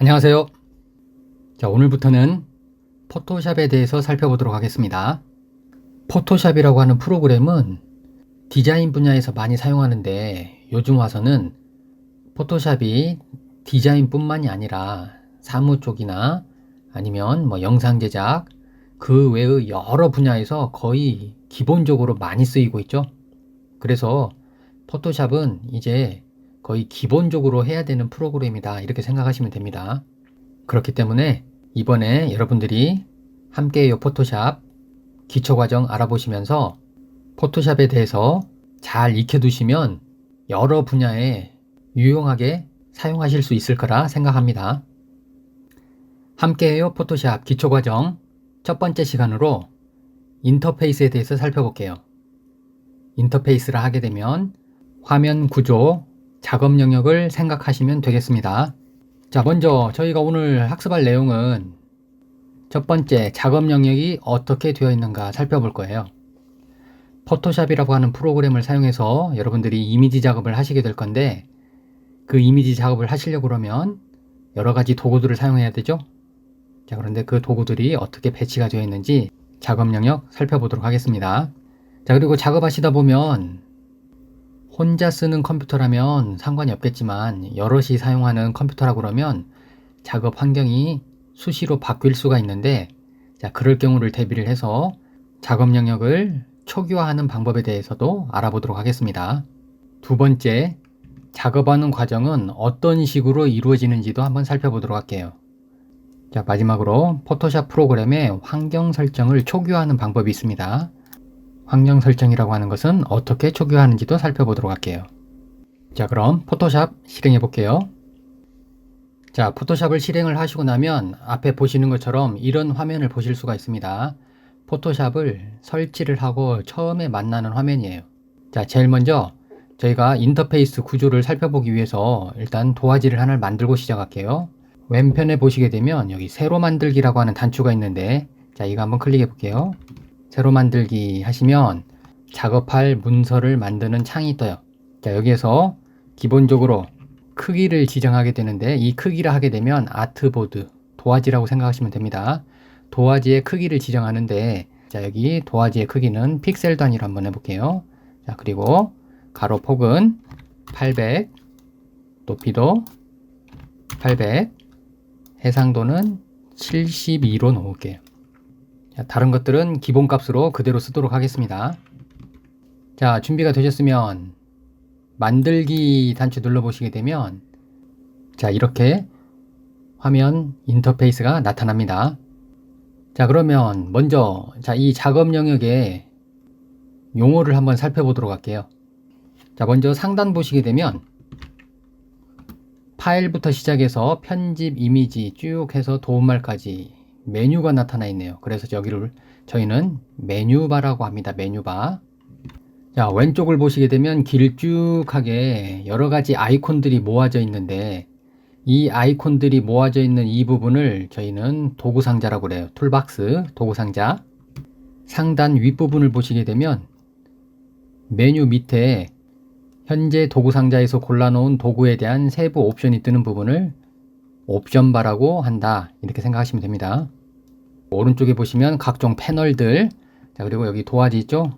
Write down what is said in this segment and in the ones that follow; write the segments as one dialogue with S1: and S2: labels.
S1: 안녕하세요. 자, 오늘부터는 포토샵에 대해서 살펴보도록 하겠습니다. 포토샵이라고 하는 프로그램은 디자인 분야에서 많이 사용하는데 요즘 와서는 포토샵이 디자인뿐만이 아니라 사무 쪽이나 아니면 영상 제작 그 외의 여러 분야에서 거의 기본적으로 많이 쓰이고 있죠. 그래서 포토샵은 이제 거의 기본적으로 해야 되는 프로그램이다 이렇게 생각하시면 됩니다. 그렇기 때문에 이번에 여러분들이 함께해요 포토샵 기초과정 알아보시면서 포토샵에 대해서 잘 익혀두시면 여러 분야에 유용하게 사용하실 수 있을 거라 생각합니다. 함께해요 포토샵 기초과정 첫 번째 시간으로 인터페이스에 대해서 살펴볼게요. 인터페이스라 하게 되면 화면 구조, 작업 영역을 생각하시면 되겠습니다. 자, 먼저 저희가 오늘 학습할 내용은 첫 번째 작업 영역이 어떻게 되어 있는가 살펴볼 거예요. 포토샵이라고 하는 프로그램을 사용해서 여러분들이 이미지 작업을 하시게 될 건데 그 이미지 작업을 하시려고 그러면 여러 가지 도구들을 사용해야 되죠. 자, 그런데 그 도구들이 어떻게 배치가 되어 있는지 작업 영역 살펴보도록 하겠습니다. 자, 그리고 작업하시다 보면 혼자 쓰는 컴퓨터라면 상관이 없겠지만 여럿이 사용하는 컴퓨터라고 그러면 작업 환경이 수시로 바뀔 수가 있는데 자, 그럴 경우를 대비를 해서 작업 영역을 초기화하는 방법에 대해서도 알아보도록 하겠습니다. 두 번째, 작업하는 과정은 어떤 식으로 이루어지는지도 한번 살펴보도록 할게요. 자, 마지막으로 포토샵 프로그램의 환경 설정을 초기화하는 방법이 있습니다. 환경 설정이라고 하는 것은 어떻게 초기화하는지도 살펴보도록 할게요. 자, 그럼 포토샵 실행해 볼게요. 자, 포토샵을 실행을 하시고 나면 앞에 보시는 것처럼 이런 화면을 보실 수가 있습니다. 포토샵을 설치를 하고 처음에 만나는 화면이에요. 자, 제일 먼저 저희가 인터페이스 구조를 살펴보기 위해서 일단 도화지를 하나를 만들고 시작할게요. 왼편에 보시게 되면 여기 새로 만들기라고 하는 단추가 있는데 자, 이거 한번 클릭해 볼게요. 새로 만들기 하시면 작업할 문서를 만드는 창이 떠요. 자, 여기에서 기본적으로 크기를 지정하게 되는데 이 크기를 하게 되면 아트보드, 도화지라고 생각하시면 됩니다. 도화지의 크기를 지정하는데 자, 여기 도화지의 크기는 픽셀 단위로 한번 해볼게요. 자, 그리고 가로 폭은 800, 높이도 800, 해상도는 72로 놓을게요. 자, 다른 것들은 기본값으로 그대로 쓰도록 하겠습니다. 자, 준비가 되셨으면 만들기 단추 눌러보시게 되면 자, 이렇게 화면 인터페이스가 나타납니다. 자, 그러면 먼저 이 작업 영역의 용어를 한번 살펴보도록 할게요. 자, 먼저 상단 보시게 되면 파일부터 시작해서 편집 이미지 쭉 해서 도움말까지 메뉴가 나타나 있네요. 그래서 여기를 저희는 메뉴바라고 합니다. 메뉴바. 자, 왼쪽을 보시게 되면 길쭉하게 여러 가지 아이콘들이 모아져 있는데 이 아이콘들이 모아져 있는 이 부분을 저희는 도구 상자라고 그래요. 툴박스, 도구 상자. 상단 윗부분을 보시게 되면 메뉴 밑에 현재 도구 상자에서 골라놓은 도구에 대한 세부 옵션이 뜨는 부분을 옵션바라고 한다. 이렇게 생각하시면 됩니다. 오른쪽에 보시면 각종 패널들, 자, 그리고 여기 도화지 있죠?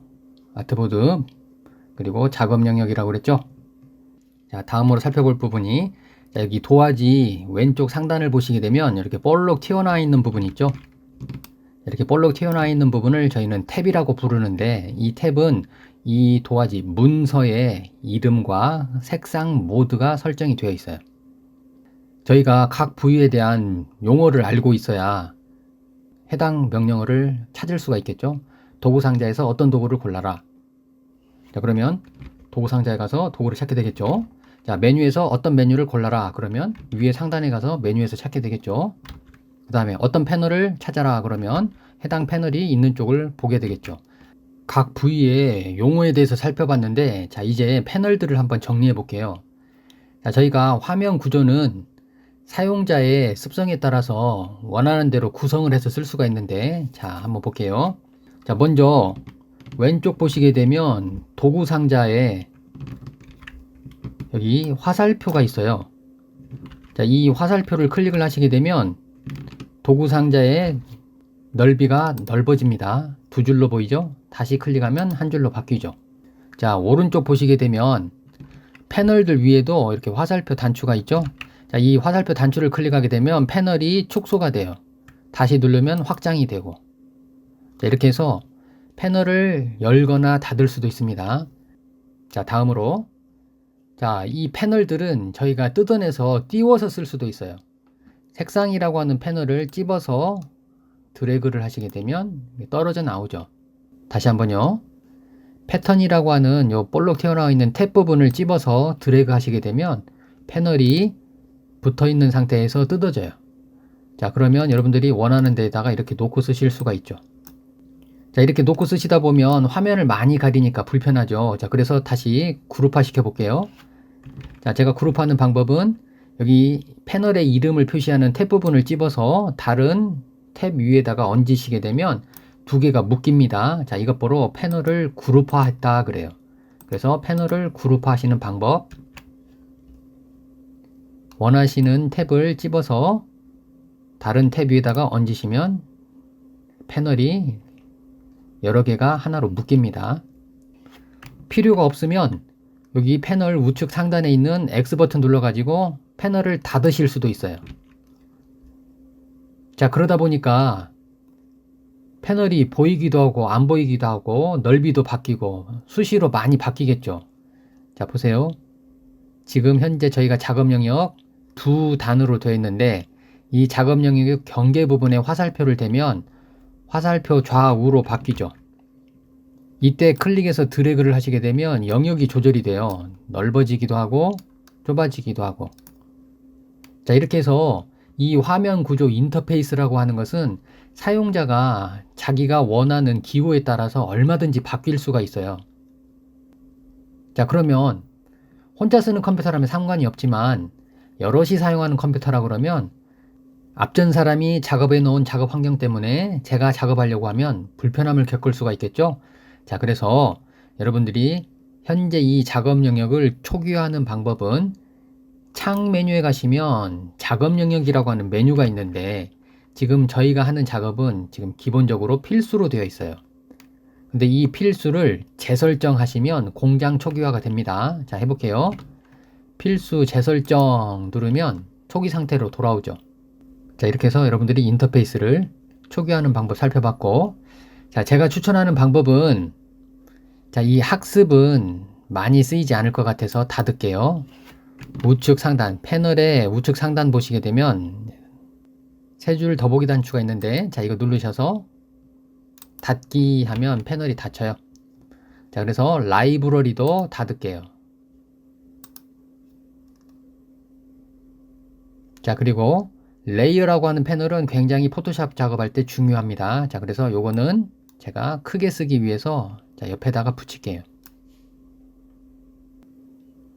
S1: 아트보드, 그리고 작업 영역이라고 그랬죠? 자, 다음으로 살펴볼 부분이 자, 여기 도화지 왼쪽 상단을 보시게 되면 이렇게 볼록 튀어나와 있는 부분 있죠? 이렇게 볼록 튀어나와 있는 부분을 저희는 탭이라고 부르는데 이 탭은 이 도화지 문서의 이름과 색상 모두가 설정이 되어 있어요. 저희가 각 부위에 대한 용어를 알고 있어야 해당 명령어를 찾을 수가 있겠죠. 도구 상자에서 어떤 도구를 골라라. 자, 그러면 도구 상자에 가서 도구를 찾게 되겠죠. 자, 메뉴에서 어떤 메뉴를 골라라. 그러면 위에 상단에 가서 메뉴에서 찾게 되겠죠. 그 다음에 어떤 패널을 찾아라. 그러면 해당 패널이 있는 쪽을 보게 되겠죠. 각 부위의 용어에 대해서 살펴봤는데 자, 이제 패널들을 한번 정리해 볼게요. 자, 저희가 화면 구조는 사용자의 습성에 따라서 원하는 대로 구성을 해서 쓸 수가 있는데 자, 한번 볼게요. 자, 먼저 왼쪽 보시게 되면 도구 상자에 여기 화살표가 있어요. 자, 이 화살표를 클릭을 하시게 되면 도구 상자의 넓이가 넓어집니다. 두 줄로 보이죠? 다시 클릭하면 한 줄로 바뀌죠. 자, 오른쪽 보시게 되면 패널들 위에도 이렇게 화살표 단추가 있죠? 자, 이 화살표 단추를 클릭하게 되면 패널이 축소가 돼요. 다시 누르면 확장이 되고. 자, 이렇게 해서 패널을 열거나 닫을 수도 있습니다. 자, 다음으로 자, 이 패널들은 저희가 뜯어내서 띄워서 쓸 수도 있어요. 색상이라고 하는 패널을 찝어서 드래그를 하시게 되면 떨어져 나오죠. 다시 한번요. 패턴이라고 하는 요 볼록 튀어나와 있는 탭 부분을 찝어서 드래그 하시게 되면 패널이 붙어 있는 상태에서 뜯어져요. 자, 그러면 여러분들이 원하는 데다가 이렇게 놓고 쓰실 수가 있죠. 자, 이렇게 놓고 쓰시다 보면 화면을 많이 가리니까 불편하죠. 자, 그래서 다시 그룹화 시켜 볼게요. 자, 제가 그룹하는 방법은 여기 패널의 이름을 표시하는 탭 부분을 찝어서 다른 탭 위에다가 얹으시게 되면 두 개가 묶입니다. 자, 이것 보러 패널을 그룹화했다 그래요. 그래서 패널을 그룹화 하시는 방법, 원하시는 탭을 찝어서 다른 탭 위에다가 얹으시면 패널이 여러 개가 하나로 묶입니다. 필요가 없으면 여기 패널 우측 상단에 있는 X 버튼 눌러가지고 패널을 닫으실 수도 있어요. 자, 그러다 보니까 패널이 보이기도 하고 안 보이기도 하고 넓이도 바뀌고 수시로 많이 바뀌겠죠. 자, 보세요. 지금 현재 저희가 작업 영역 두 단으로 되어 있는데 이 작업 영역 경계 부분에 화살표를 대면 화살표 좌우로 바뀌죠. 이때 클릭해서 드래그를 하시게 되면 영역이 조절이 돼요. 넓어지기도 하고 좁아지기도 하고. 자, 이렇게 해서 이 화면 구조 인터페이스라고 하는 것은 사용자가 자기가 원하는 기호에 따라서 얼마든지 바뀔 수가 있어요. 자, 그러면 혼자 쓰는 컴퓨터라면 상관이 없지만 여럿이 사용하는 컴퓨터라 그러면 앞전 사람이 작업해 놓은 작업 환경 때문에 제가 작업하려고 하면 불편함을 겪을 수가 있겠죠. 자, 그래서 여러분들이 현재 이 작업 영역을 초기화하는 방법은 창 메뉴에 가시면 작업 영역이라고 하는 메뉴가 있는데 지금 저희가 하는 작업은 지금 기본적으로 필수로 되어 있어요. 근데 이 필수를 재설정하시면 공장 초기화가 됩니다. 자, 해볼게요. 필수 재설정 누르면 초기 상태로 돌아오죠. 자, 이렇게 해서 여러분들이 인터페이스를 초기화하는 방법 살펴봤고, 자, 제가 추천하는 방법은 자, 이 학습은 많이 쓰이지 않을 것 같아서 닫을게요. 우측 상단, 패널의 우측 상단 보시게 되면 세 줄 더보기 단추가 있는데 자, 이거 누르셔서 닫기 하면 패널이 닫혀요. 자, 그래서 라이브러리도 닫을게요. 자, 그리고 레이어라고 하는 패널은 굉장히 포토샵 작업할 때 중요합니다. 자, 그래서 요거는 제가 크게 쓰기 위해서 자, 옆에다가 붙일게요.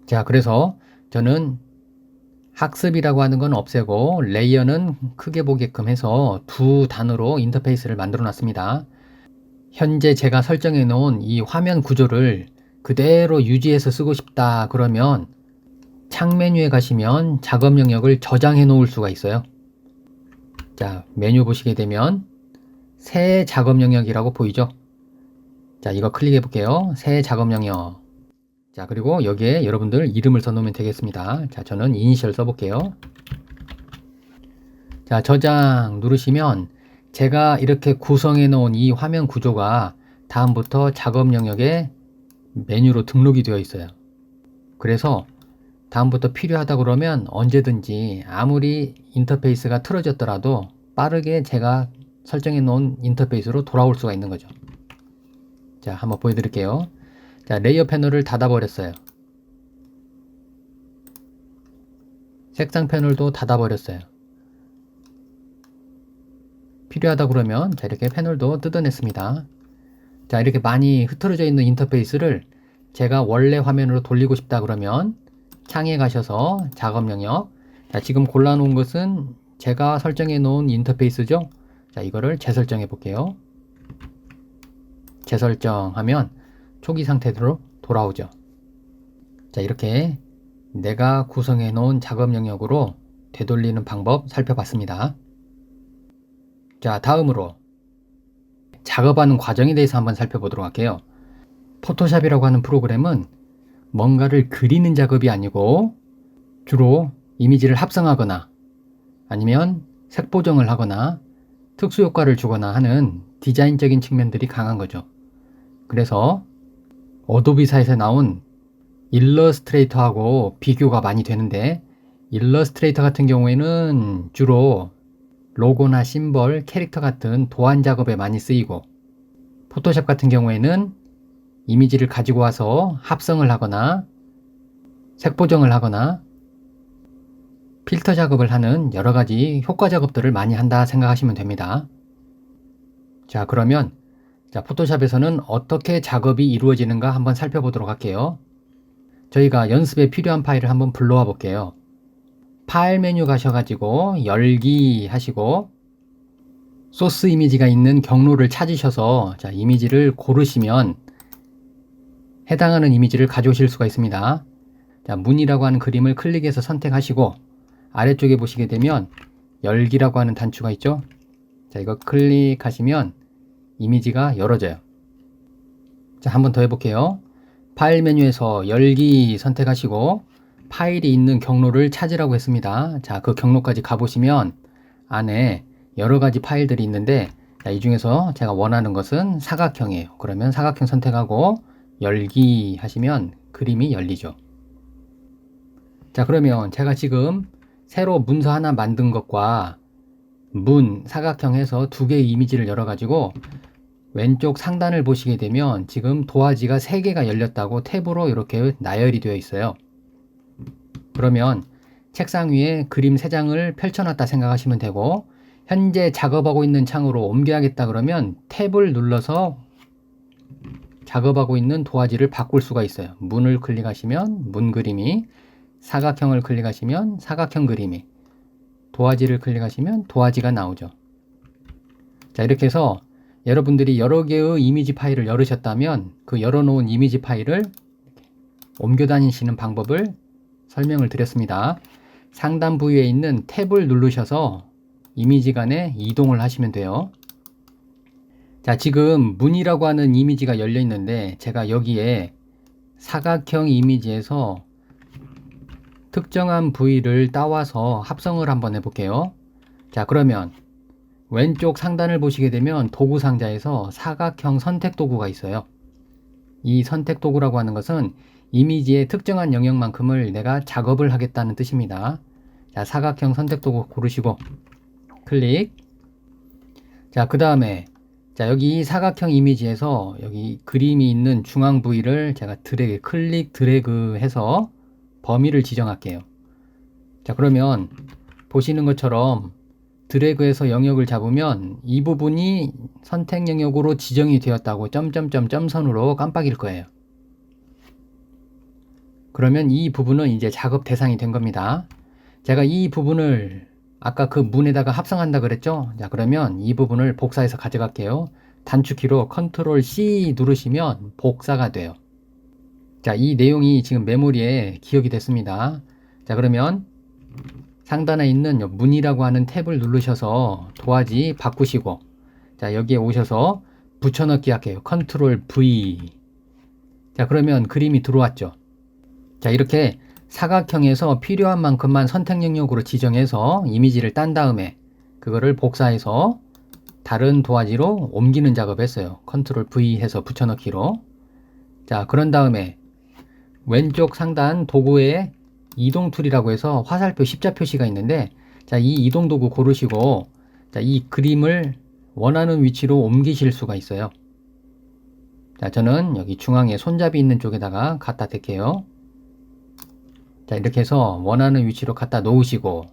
S1: 자, 그래서 저는 학습이라고 하는 건 없애고 레이어는 크게 보게끔 해서 두 단으로 인터페이스를 만들어 놨습니다. 현재 제가 설정해 놓은 이 화면 구조를 그대로 유지해서 쓰고 싶다 그러면 창 메뉴에 가시면 작업 영역을 저장해 놓을 수가 있어요. 자, 메뉴 보시게 되면 새 작업 영역이라고 보이죠? 자, 이거 클릭해 볼게요. 새 작업 영역. 자, 그리고 여기에 여러분들 이름을 써놓으면 되겠습니다. 자, 저는 이니셜 써볼게요. 자, 저장 누르시면 제가 이렇게 구성해 놓은 이 화면 구조가 다음부터 작업 영역에 메뉴로 등록이 되어 있어요. 그래서 다음부터 필요하다 그러면 언제든지 아무리 인터페이스가 틀어졌더라도 빠르게 제가 설정해 놓은 인터페이스로 돌아올 수가 있는 거죠. 자, 한번 보여드릴게요. 자, 레이어 패널을 닫아버렸어요. 색상 패널도 닫아버렸어요. 필요하다 그러면 자, 이렇게 패널도 뜯어냈습니다. 자, 이렇게 많이 흐트러져 있는 인터페이스를 제가 원래 화면으로 돌리고 싶다 그러면 창에 가셔서 작업 영역, 자, 지금 골라놓은 것은 제가 설정해 놓은 인터페이스죠. 자, 이거를 재설정해 볼게요. 재설정하면 초기 상태로 돌아오죠. 자, 이렇게 내가 구성해 놓은 작업 영역으로 되돌리는 방법 살펴봤습니다. 자, 다음으로 작업하는 과정에 대해서 한번 살펴보도록 할게요. 포토샵이라고 하는 프로그램은 뭔가를 그리는 작업이 아니고 주로 이미지를 합성하거나 아니면 색 보정을 하거나 특수 효과를 주거나 하는 디자인적인 측면들이 강한 거죠. 그래서 어도비사에서 나온 일러스트레이터하고 비교가 많이 되는데, 일러스트레이터 같은 경우에는 주로 로고나 심벌, 캐릭터 같은 도안 작업에 많이 쓰이고, 포토샵 같은 경우에는 이미지를 가지고 와서 합성을 하거나 색 보정을 하거나 필터 작업을 하는 여러 가지 효과 작업들을 많이 한다 생각하시면 됩니다. 자, 그러면 포토샵에서는 어떻게 작업이 이루어지는가 한번 살펴보도록 할게요. 저희가 연습에 필요한 파일을 한번 불러와 볼게요. 파일 메뉴 가셔가지고 열기 하시고 소스 이미지가 있는 경로를 찾으셔서 이미지를 고르시면 해당하는 이미지를 가져오실 수가 있습니다. 문이라고 하는 그림을 클릭해서 선택하시고 아래쪽에 보시게 되면 열기라고 하는 단추가 있죠. 이거 클릭하시면 이미지가 열어져요. 한번 더 해볼게요. 파일 메뉴에서 열기 선택하시고 파일이 있는 경로를 찾으라고 했습니다. 그 경로까지 가보시면 안에 여러 가지 파일들이 있는데 이 중에서 제가 원하는 것은 사각형이에요. 그러면 사각형 선택하고 열기 하시면 그림이 열리죠. 그러면 제가 지금 새로 문서 하나 만든 것과 문, 사각형 해서 두 개의 이미지를 열어가지고 왼쪽 상단을 보시게 되면 지금 도화지가 3개가 열렸다고 탭으로 이렇게 나열이 되어 있어요. 그러면 책상 위에 그림 3장을 펼쳐놨다 생각하시면 되고, 현재 작업하고 있는 창으로 옮겨야겠다 그러면 탭을 눌러서 작업하고 있는 도화지를 바꿀 수가 있어요. 문을 클릭하시면 문 그림이, 사각형을 클릭하시면 사각형 그림이, 도화지를 클릭하시면 도화지가 나오죠. 이렇게 해서 여러분들이 여러 개의 이미지 파일을 열으셨다면 그 열어놓은 이미지 파일을 옮겨 다니시는 방법을 설명을 드렸습니다. 상단 부위에 있는 탭을 누르셔서 이미지 간에 이동을 하시면 돼요. 지금 문이라고 하는 이미지가 열려 있는데 제가 여기에 사각형 이미지에서 특정한 부위를 따와서 합성을 한번 해볼게요. 그러면 왼쪽 상단을 보시게 되면 도구 상자에서 사각형 선택 도구가 있어요. 이 선택 도구라고 하는 것은 이미지의 특정한 영역만큼을 내가 작업을 하겠다는 뜻입니다. 사각형 선택 도구 고르시고 클릭. 그 다음에 여기 사각형 이미지에서 여기 그림이 있는 중앙 부위를 제가 클릭 드래그 해서 범위를 지정할게요. 그러면 보시는 것처럼 드래그해서 영역을 잡으면 이 부분이 선택 영역으로 지정이 되었다고 점선으로 깜빡일 거예요. 그러면 이 부분은 이제 작업 대상이 된 겁니다. 제가 이 부분을 아까 그 문에다가 합성한다 그랬죠? 그러면 이 부분을 복사해서 가져갈게요. 단축키로 컨트롤 C 누르시면 복사가 돼요. 이 내용이 지금 메모리에 기억이 됐습니다. 그러면 상단에 있는 문이라고 하는 탭을 누르셔서 도화지 바꾸시고 여기에 오셔서 붙여넣기 할게요. 컨트롤 V. 그러면 그림이 들어왔죠. 이렇게 사각형에서 필요한 만큼만 선택 영역으로 지정해서 이미지를 딴 다음에 그거를 복사해서 다른 도화지로 옮기는 작업을 했어요. 컨트롤 V 해서 붙여넣기로. 그런 다음에 왼쪽 상단 도구에 이동 툴이라고 해서 화살표 십자 표시가 있는데 이 이동 도구 고르시고 이 그림을 원하는 위치로 옮기실 수가 있어요. 저는 여기 중앙에 손잡이 있는 쪽에다가 갖다 댈게요. 이렇게 해서 원하는 위치로 갖다 놓으시고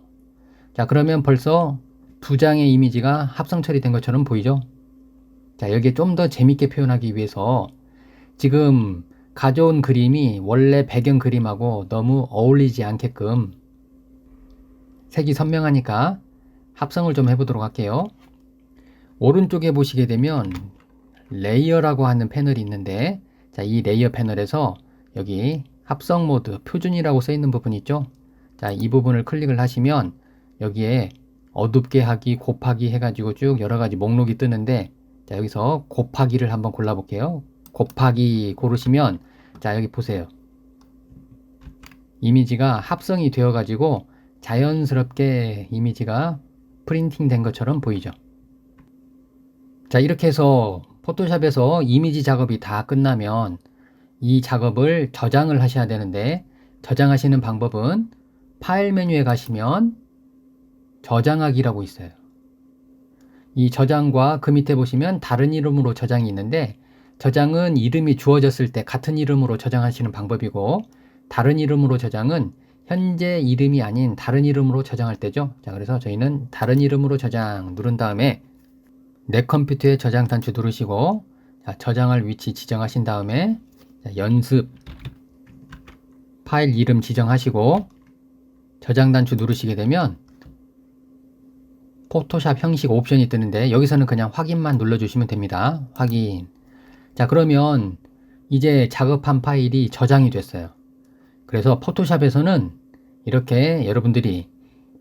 S1: 그러면 벌써 2장의 이미지가 합성 처리된 것처럼 보이죠? 여기에 좀 더 재밌게 표현하기 위해서 지금 가져온 그림이 원래 배경 그림하고 너무 어울리지 않게끔 색이 선명하니까 합성을 좀 해보도록 할게요. 오른쪽에 보시게 되면 레이어라고 하는 패널이 있는데 이 레이어 패널에서 여기 합성 모드 표준이라고 써 있는 부분 있죠? 이 부분을 클릭을 하시면 여기에 어둡게 하기, 곱하기 해가지고 쭉 여러가지 목록이 뜨는데, 자, 여기서 곱하기를 한번 골라볼게요. 곱하기 고르시면, 자, 여기 보세요. 이미지가 합성이 되어가지고 자연스럽게 이미지가 프린팅 된 것처럼 보이죠. 자, 이렇게 해서 포토샵에서 이미지 작업이 다 끝나면 이 작업을 저장을 하셔야 되는데, 저장하시는 방법은 파일 메뉴에 가시면 저장하기라고 있어요. 이 저장과 그 밑에 보시면 다른 이름으로 저장이 있는데, 저장은 이름이 주어졌을 때 같은 이름으로 저장하시는 방법이고, 다른 이름으로 저장은 현재 이름이 아닌 다른 이름으로 저장할 때죠. 자, 그래서 저희는 다른 이름으로 저장 누른 다음에 내 컴퓨터에 저장 단추 누르시고, 자, 저장할 위치 지정하신 다음에, 자, 연습 파일 이름 지정하시고 저장 단추 누르시게 되면 포토샵 형식 옵션이 뜨는데, 여기서는 그냥 확인만 눌러주시면 됩니다. 확인. 자, 그러면 이제 작업한 파일이 저장이 됐어요. 그래서 포토샵에서는 이렇게 여러분들이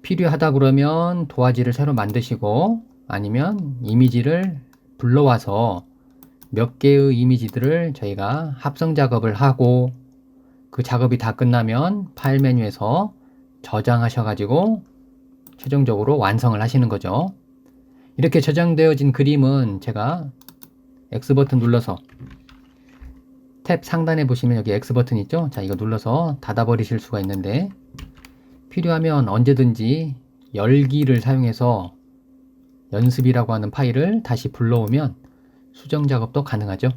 S1: 필요하다 그러면 도화지를 새로 만드시고, 아니면 이미지를 불러와서 몇 개의 이미지들을 저희가 합성 작업을 하고, 그 작업이 다 끝나면 파일 메뉴에서 저장하셔가지고 최종적으로 완성을 하시는 거죠. 이렇게 저장되어진 그림은 제가 X 버튼 눌러서, 탭 상단에 보시면 여기 X 버튼 있죠? 자, 이거 눌러서 닫아 버리실 수가 있는데, 필요하면 언제든지 열기를 사용해서 연습이라고 하는 파일을 다시 불러오면 수정 작업도 가능하죠.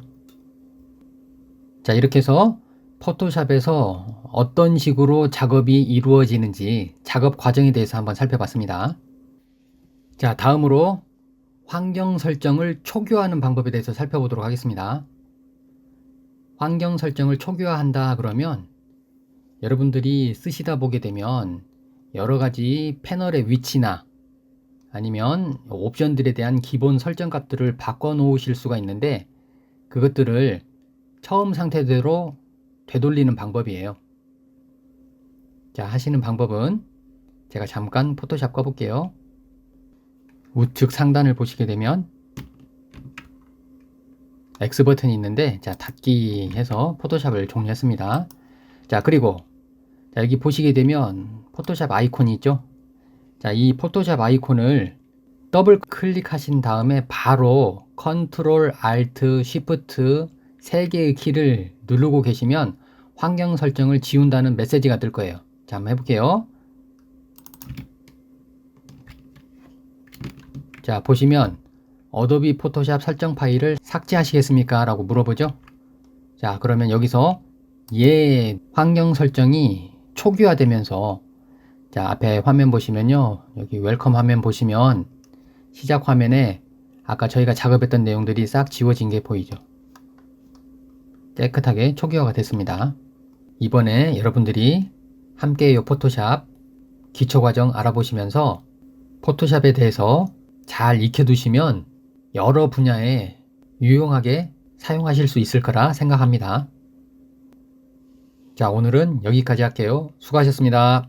S1: 자, 이렇게 해서 포토샵에서 어떤 식으로 작업이 이루어지는지 작업 과정에 대해서 한번 살펴봤습니다. 자, 다음으로 환경 설정을 초기화하는 방법에 대해서 살펴보도록 하겠습니다. 환경 설정을 초기화한다 그러면 여러분들이 쓰시다 보게 되면 여러 가지 패널의 위치나 아니면 옵션들에 대한 기본 설정 값들을 바꿔 놓으실 수가 있는데, 그것들을 처음 상태대로 되돌리는 방법이에요. 자, 하시는 방법은 제가 잠깐 포토샵 꺼볼게요. 우측 상단을 보시게 되면 X 버튼이 있는데, 자, 닫기 해서 포토샵을 종료했습니다. 자, 그리고 자, 여기 보시게 되면 포토샵 아이콘이 있죠. 자, 이 포토샵 아이콘을 더블 클릭하신 다음에 바로 컨트롤 알트 쉬프트 3개의 키를 누르고 계시면 환경 설정을 지운다는 메시지가 뜰 거예요. 자, 한번 해볼게요. 자, 보시면 어도비 포토샵 설정 파일을 삭제하시겠습니까? 라고 물어보죠. 자, 그러면 여기서 환경 설정이 초기화되면서, 자, 앞에 화면 보시면요, 여기 웰컴 화면 보시면 시작 화면에 아까 저희가 작업했던 내용들이 싹 지워진 게 보이죠. 깨끗하게 초기화가 됐습니다. 이번에 여러분들이 함께해요 포토샵 기초과정 알아보시면서 포토샵에 대해서 잘 익혀두시면 여러 분야에 유용하게 사용하실 수 있을 거라 생각합니다. 자, 오늘은 여기까지 할게요. 수고하셨습니다.